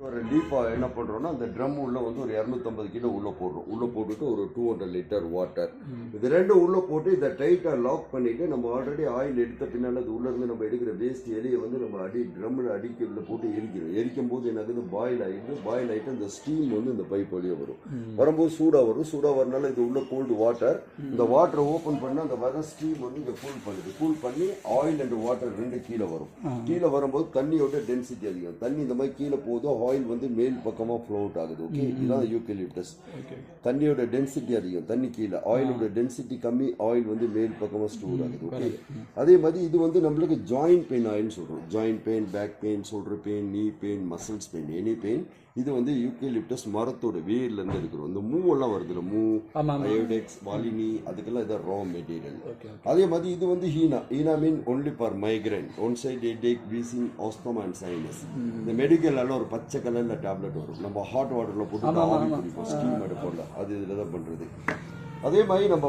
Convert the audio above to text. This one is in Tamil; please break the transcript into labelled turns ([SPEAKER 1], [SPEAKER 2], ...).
[SPEAKER 1] ஒரு டீப்பாக என்ன பண்ணுறோன்னா அந்த ட்ரம் உள்ள வந்து ஒரு 250 கிலோ உள்ளே போடுறோம். உள்ளே போட்டுட்டு ஒரு 200 லிட்டர் வாட்டர் இது ரெண்டும் உள்ளே போட்டு இதை டைட்டாக லாக் பண்ணிவிட்டு நம்ம ஆல்ரெடி ஆயில் எடுத்த பின்னால் அது உள்ளேருந்து நம்ம எடுக்கிற வேஸ்ட் எலியை வந்து நம்ம ட்ரம்மில் அடிக்கிறதுல போட்டு எரிக்கிறோம். எரிக்கும் போது எனக்கு பாயில் ஆகிட்டு அந்த ஸ்டீம் வந்து இந்த பைப் வழியாக வரும். வரும்போது சூடாக வரும். சூடாக வரனால இது உள்ள கோல்டு வாட்டர். இந்த வாட்டரை ஓப்பன் பண்ணால் அந்த வர ஸ்டீம் வந்து இதை கூல் பண்ணுது. கூல் பண்ணி ஆயில் அண்ட் வாட்டர் ரெண்டு கீழே வரும். கீழே வரும்போது தண்ணியோட டென்சிட்டி அதிகம். தண்ணி இந்த மாதிரி கீழே போதும், ஆயில் வந்து மேல் பக்கமாக ஃப்ளோட் ஆகுது. ஓகே, இதுதான் யூக்கலிப்டஸ். தண்ணியோட டென்சிட்டி அதிகம், தண்ணி கீழே, ஆயிலோட டென்சிட்டி கம்மி, ஆயில் வந்து மேல் பக்கமாக ஸ்டோர் ஆகுது. ஓகே, அதே மாதிரி இது வந்து நம்மளுக்கு ஜாயிண்ட் பெயின் ஆயில்னு சொல்கிறோம். Joint pain, back pain, shoulder pain, knee pain, muscles pain, any pain. இது வந்து யூக்கலிப்டஸ் மரத்தோட வேர்லேருந்து எடுக்கிறோம். இந்த மூவெல்லாம் வருதுல்ல, அயோடெக்ஸ், வாலினி, அதுக்கெல்லாம் இதான் ரா மெட்டீரியல். அதே மாதிரி இது வந்து ஹீனா mean only for migraine, one side headache, wheezing, asthma and sinus. இந்த மெடிக்கல் ஒரு பச்சை கலர்ல டேப்லெட் வரும். நம்ம ஹாட் வாட்டர்ல போட்டு ஆவி குடிப்போம், ஸ்டீம் எடுப்போம்ல, அது இதில் தான் பண்றது. அதே மாதிரி நம்ம